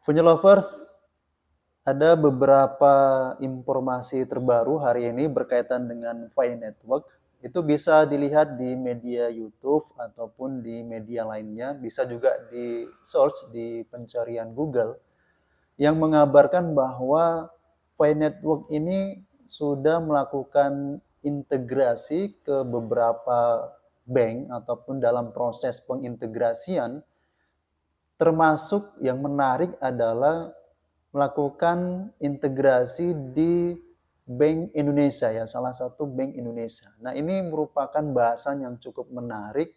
Punya Lovers, ada beberapa informasi terbaru hari ini berkaitan dengan Fi Network. Itu bisa dilihat di media YouTube ataupun di media lainnya, bisa juga di search di pencarian Google yang mengabarkan bahwa Fi Network ini sudah melakukan integrasi ke beberapa bank ataupun dalam proses pengintegrasian. Termasuk yang menarik adalah melakukan integrasi di Bank Indonesia ya, salah satu bank Indonesia. Nah, ini merupakan bahasan yang cukup menarik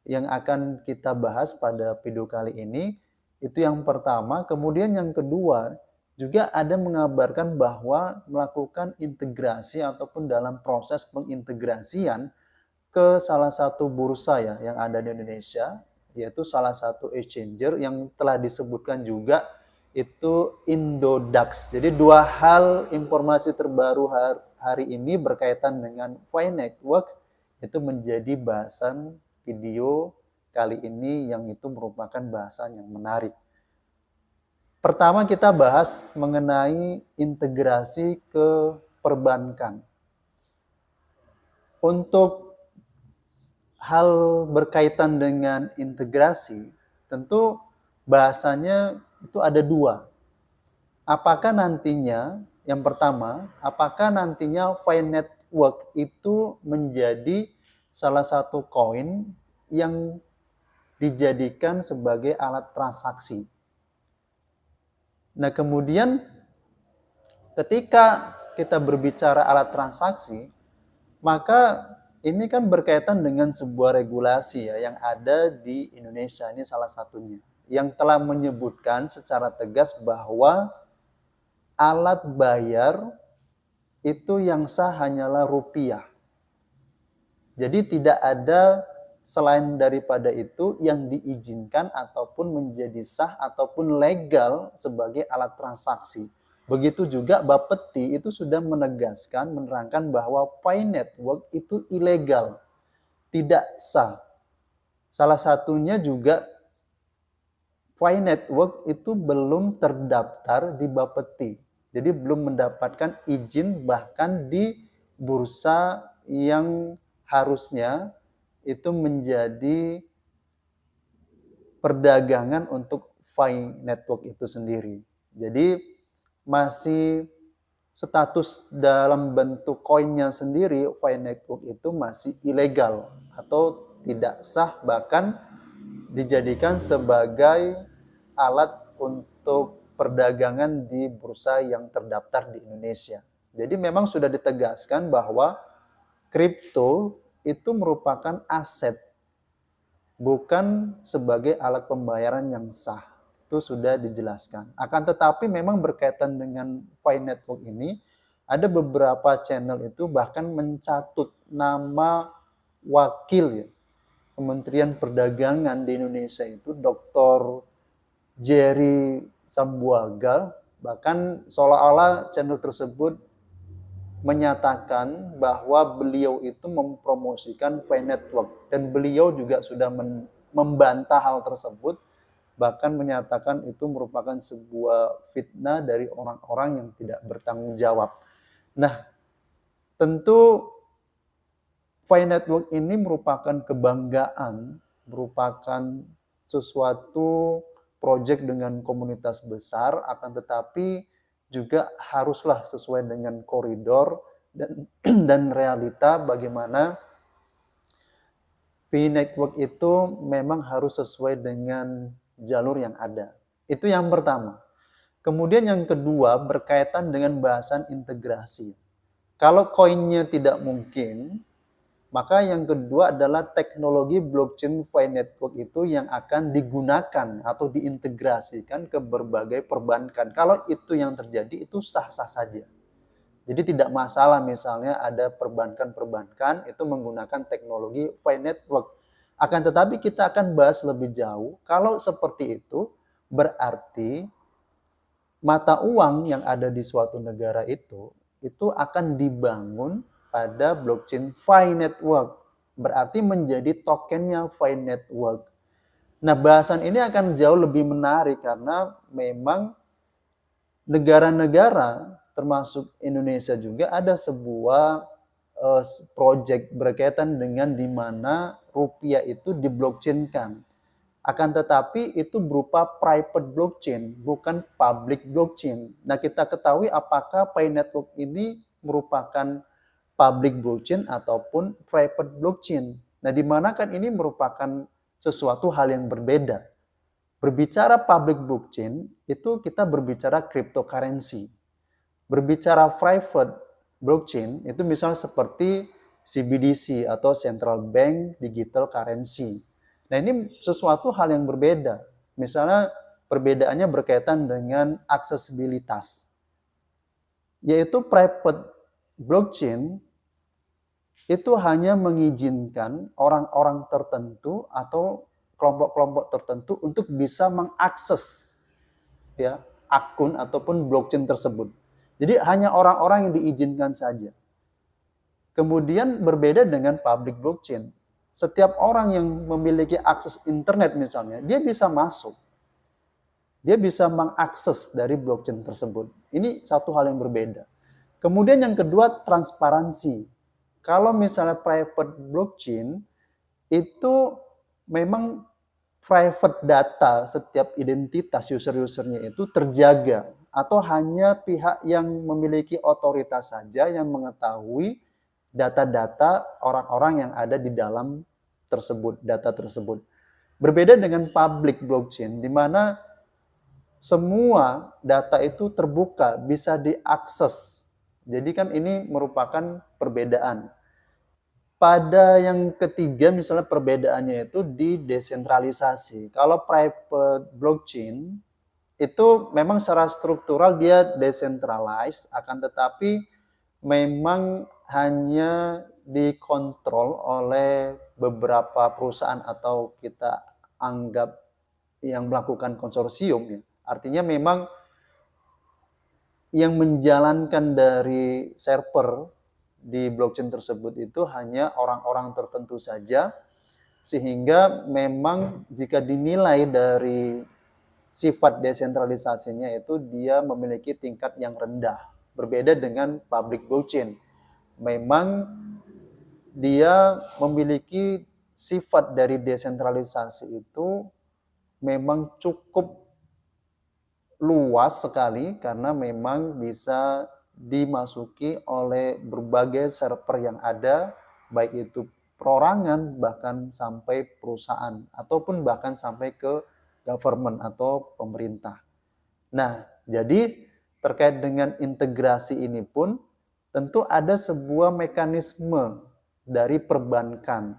yang akan kita bahas pada video kali ini. Itu yang pertama. Kemudian yang kedua, juga ada mengabarkan bahwa melakukan integrasi ataupun dalam proses pengintegrasian ke salah satu bursa ya yang ada di Indonesia, yaitu salah satu exchanger yang telah disebutkan juga itu Indodax. Jadi dua hal informasi terbaru hari ini berkaitan dengan Fi Network itu menjadi bahasan video kali ini yang itu merupakan bahasan yang menarik. Pertama kita bahas mengenai integrasi ke perbankan. Untuk hal berkaitan dengan integrasi, tentu bahasanya itu ada dua. Apakah nantinya, yang pertama, apakah nantinya Fi Network itu menjadi salah satu koin yang dijadikan sebagai alat transaksi. Nah, kemudian ketika kita berbicara alat transaksi, maka ini kan berkaitan dengan sebuah regulasi ya yang ada di Indonesia, ini salah satunya, yang telah menyebutkan secara tegas bahwa alat bayar itu yang sah hanyalah rupiah. Jadi tidak ada selain daripada itu yang diizinkan ataupun menjadi sah ataupun legal sebagai alat transaksi. Begitu juga Bapeti itu sudah menegaskan, menerangkan bahwa Fi Network itu ilegal, tidak sah. Salah satunya juga Fi Network itu belum terdaftar di Bapeti. Jadi belum mendapatkan izin bahkan di bursa yang harusnya itu menjadi perdagangan untuk Fi Network itu sendiri. Jadi masih status dalam bentuk koinnya sendiri, Fi Network itu masih ilegal atau tidak sah, bahkan dijadikan sebagai alat untuk perdagangan di bursa yang terdaftar di Indonesia. Jadi memang sudah ditegaskan bahwa kripto itu merupakan aset, bukan sebagai alat pembayaran yang sah. Itu sudah dijelaskan. Akan tetapi memang berkaitan dengan Fi Network ini, ada beberapa channel itu bahkan mencatut nama wakil ya, Kementerian Perdagangan di Indonesia itu Dr. Jerry Sambuaga, bahkan seolah-olah channel tersebut menyatakan bahwa beliau itu mempromosikan Fi Network dan beliau juga sudah membantah hal tersebut, bahkan menyatakan itu merupakan sebuah fitnah dari orang-orang yang tidak bertanggung jawab. Nah, tentu Fi Network ini merupakan kebanggaan, merupakan sesuatu proyek dengan komunitas besar, akan tetapi juga haruslah sesuai dengan koridor dan realita bagaimana Fi Network itu memang harus sesuai dengan jalur yang ada. Itu yang pertama. Kemudian yang kedua berkaitan dengan bahasan integrasi. Kalau koinnya tidak mungkin, maka yang kedua adalah teknologi blockchain Fi Network itu yang akan digunakan atau diintegrasikan ke berbagai perbankan. Kalau itu yang terjadi, itu sah-sah saja. Jadi tidak masalah misalnya ada perbankan-perbankan itu menggunakan teknologi Fi Network. Akan tetapi kita akan bahas lebih jauh, kalau seperti itu berarti mata uang yang ada di suatu negara itu akan dibangun pada blockchain Fi Network. Berarti menjadi tokennya Fi Network. Nah, bahasan ini akan jauh lebih menarik karena memang negara-negara termasuk Indonesia juga ada sebuah project berkaitan dengan di mana rupiah itu di-blockchain-kan. Akan tetapi itu berupa private blockchain, bukan public blockchain. Nah, kita ketahui apakah Pi Network ini merupakan public blockchain ataupun private blockchain. Nah, di mana kan ini merupakan sesuatu hal yang berbeda. Berbicara public blockchain, itu kita berbicara cryptocurrency. Berbicara private blockchain, itu misalnya seperti CBDC atau Central Bank Digital Currency. Nah, ini sesuatu hal yang berbeda. Misalnya perbedaannya berkaitan dengan aksesibilitas. Yaitu private blockchain itu hanya mengizinkan orang-orang tertentu atau kelompok-kelompok tertentu untuk bisa mengakses ya akun ataupun blockchain tersebut. Jadi hanya orang-orang yang diizinkan saja. Kemudian berbeda dengan public blockchain. Setiap orang yang memiliki akses internet misalnya, dia bisa masuk. Dia bisa mengakses dari blockchain tersebut. Ini satu hal yang berbeda. Kemudian yang kedua, transparansi. Kalau misalnya private blockchain, itu memang private data setiap identitas user-usernya itu terjaga atau hanya pihak yang memiliki otoritas saja yang mengetahui data-data orang-orang yang ada di dalam tersebut, data tersebut. Berbeda dengan public blockchain di mana semua data itu terbuka, bisa diakses. Jadi kan ini merupakan perbedaan. Pada yang ketiga misalnya perbedaannya itu di desentralisasi. Kalau private blockchain itu memang secara struktural dia decentralized, akan tetapi memang hanya dikontrol oleh beberapa perusahaan atau kita anggap yang melakukan konsorsium ya. Artinya memang yang menjalankan dari server di blockchain tersebut itu hanya orang-orang tertentu saja, sehingga memang jika dinilai dari sifat desentralisasinya itu dia memiliki tingkat yang rendah, berbeda dengan public blockchain. Memang dia memiliki sifat dari desentralisasi itu memang cukup luas sekali karena memang bisa dimasuki oleh berbagai server yang ada, baik itu perorangan bahkan sampai perusahaan ataupun bahkan sampai ke government atau pemerintah. Nah, jadi terkait dengan integrasi ini pun tentu ada sebuah mekanisme dari perbankan.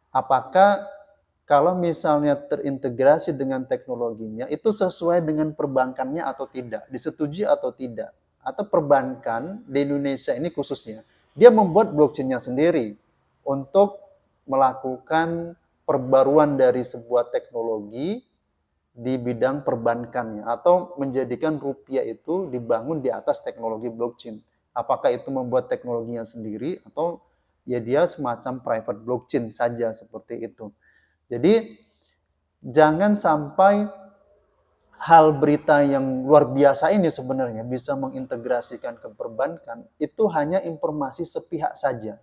Apakah kalau misalnya terintegrasi dengan teknologinya, itu sesuai dengan perbankannya atau tidak, disetujui atau tidak. Atau perbankan di Indonesia ini khususnya, dia membuat blockchain-nya sendiri untuk melakukan perbaruan dari sebuah teknologi di bidang perbankannya, atau menjadikan rupiah itu dibangun di atas teknologi blockchain. Apakah itu membuat teknologinya sendiri atau ya dia semacam private blockchain saja seperti itu. Jadi jangan sampai hal berita yang luar biasa ini sebenarnya bisa mengintegrasikan ke perbankan, itu hanya informasi sepihak saja.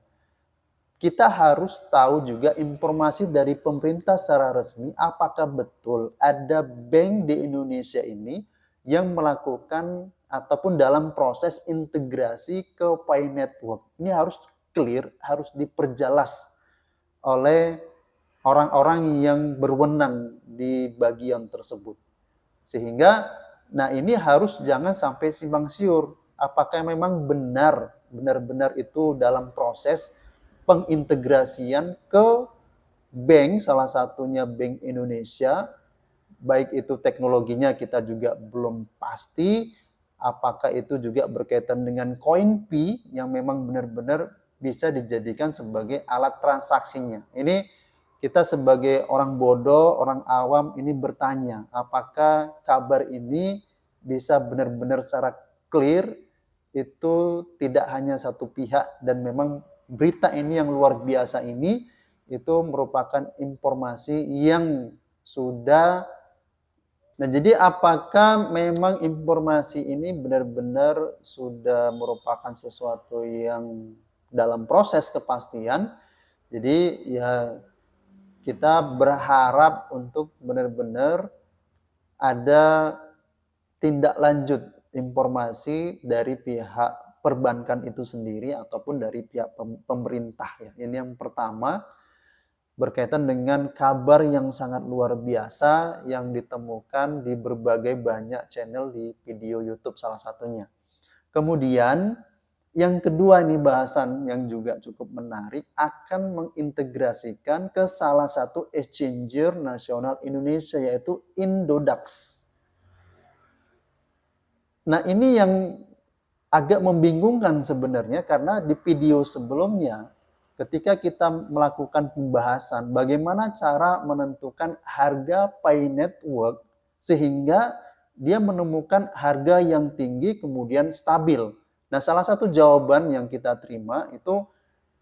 Kita harus tahu juga informasi dari pemerintah secara resmi, apakah betul ada bank di Indonesia ini yang melakukan ataupun dalam proses integrasi ke Pi Network. Ini harus clear, harus diperjelas oleh orang-orang yang berwenang di bagian tersebut. Sehingga, nah ini harus jangan sampai simpang siur. Apakah memang benar-benar itu dalam proses pengintegrasian ke bank, salah satunya Bank Indonesia, baik itu teknologinya kita juga belum pasti, apakah itu juga berkaitan dengan CoinP yang memang benar-benar bisa dijadikan sebagai alat transaksinya. Ini kita sebagai orang bodoh, orang awam ini bertanya, apakah kabar ini bisa benar-benar secara clear, itu tidak hanya satu pihak dan memang berita ini yang luar biasa ini itu merupakan informasi yang sudah. Nah, jadi apakah memang informasi ini benar-benar sudah merupakan sesuatu yang dalam proses kepastian? Jadi ya kita berharap untuk benar-benar ada tindak lanjut informasi dari pihak perbankan itu sendiri ataupun dari pihak pemerintah ya. Ini yang pertama, berkaitan dengan kabar yang sangat luar biasa yang ditemukan di berbagai banyak channel di video YouTube salah satunya. Kemudian yang kedua ini bahasan yang juga cukup menarik, akan mengintegrasikan ke salah satu exchanger nasional Indonesia yaitu Indodax. Nah, ini yang agak membingungkan sebenarnya karena di video sebelumnya ketika kita melakukan pembahasan bagaimana cara menentukan harga Pi Network sehingga dia menemukan harga yang tinggi kemudian stabil. Nah, salah satu jawaban yang kita terima itu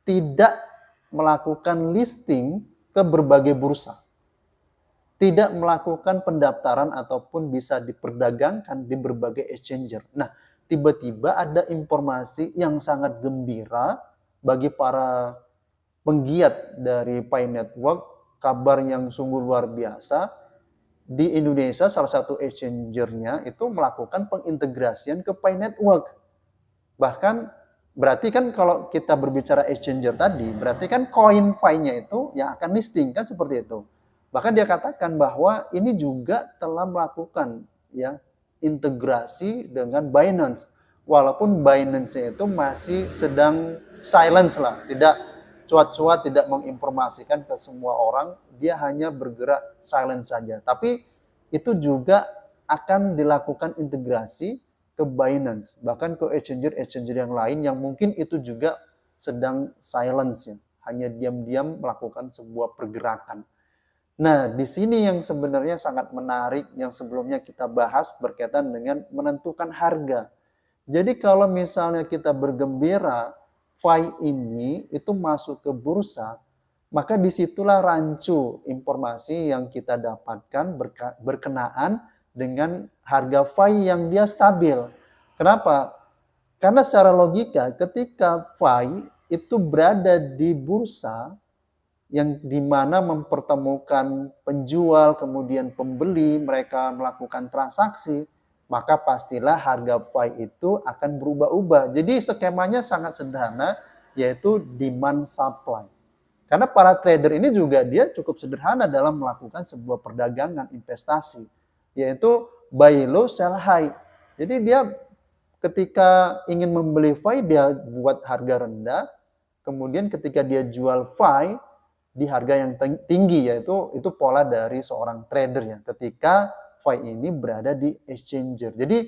tidak melakukan listing ke berbagai bursa. Tidak melakukan pendaftaran ataupun bisa diperdagangkan di berbagai exchanger. Nah, tiba-tiba ada informasi yang sangat gembira bagi para penggiat dari Pi Network, kabar yang sungguh luar biasa. Di Indonesia salah satu exchangernya itu melakukan pengintegrasian ke Pi Network. Bahkan berarti kan kalau kita berbicara exchanger tadi, berarti kan koin Pi-nya itu yang akan listing kan seperti itu. Bahkan dia katakan bahwa ini juga telah melakukan ya integrasi dengan Binance. Walaupun Binance itu masih sedang silence lah, tidak cuat-cuat, tidak menginformasikan ke semua orang, dia hanya bergerak silent saja. Tapi itu juga akan dilakukan integrasi ke Binance, bahkan ke exchanger-exchanger yang lain yang mungkin itu juga sedang silence ya, hanya diam-diam melakukan sebuah pergerakan. Nah, di sini yang sebenarnya sangat menarik yang sebelumnya kita bahas berkaitan dengan menentukan harga. Jadi kalau misalnya kita bergembira, Pi ini itu masuk ke bursa, maka disitulah rancu informasi yang kita dapatkan berkenaan dengan harga Pi yang dia stabil. Kenapa? Karena secara logika ketika Pi itu berada di bursa, yang dimana mempertemukan penjual kemudian pembeli, mereka melakukan transaksi, maka pastilah harga Pi itu akan berubah-ubah. Jadi skemanya sangat sederhana, yaitu demand supply. Karena para trader ini juga dia cukup sederhana dalam melakukan sebuah perdagangan investasi, yaitu buy low sell high. Jadi dia ketika ingin membeli Pi dia buat harga rendah, kemudian ketika dia jual Pi di harga yang tinggi, yaitu itu pola dari seorang trader ya ketika Pi ini berada di exchanger. Jadi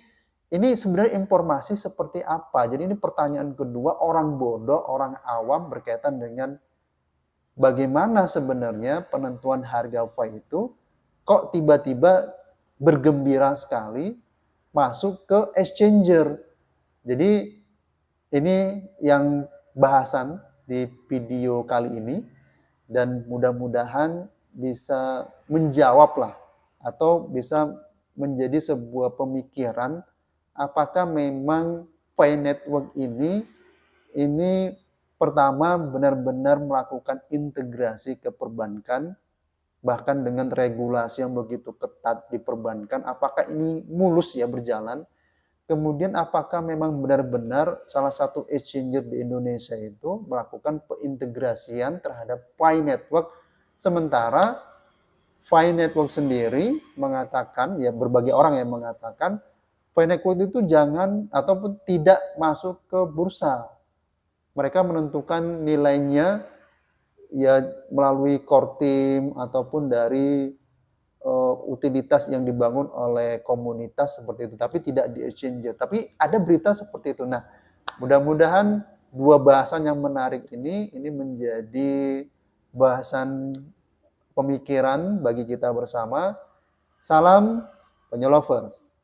ini sebenarnya informasi seperti apa? Jadi ini pertanyaan kedua orang bodoh, orang awam berkaitan dengan bagaimana sebenarnya penentuan harga Pi itu kok tiba-tiba bergembira sekali masuk ke exchanger. Jadi ini yang bahasan di video kali ini. Dan mudah-mudahan bisa menjawablah atau bisa menjadi sebuah pemikiran apakah memang Pi Network ini pertama benar-benar melakukan integrasi ke perbankan, bahkan dengan regulasi yang begitu ketat di perbankan, apakah ini mulus ya berjalan. Kemudian apakah memang benar-benar salah satu exchanger di Indonesia itu melakukan pengintegrasian terhadap Pi Network, sementara Pi Network sendiri mengatakan, ya berbagai orang yang mengatakan Pi Network itu jangan ataupun tidak masuk ke bursa. Mereka menentukan nilainya ya melalui core team ataupun dari utilitas yang dibangun oleh komunitas seperti itu, tapi tidak di exchanger. Tapi ada berita seperti itu. Nah, mudah-mudahan dua bahasan yang menarik ini menjadi bahasan pemikiran bagi kita bersama. Salam penyelovers.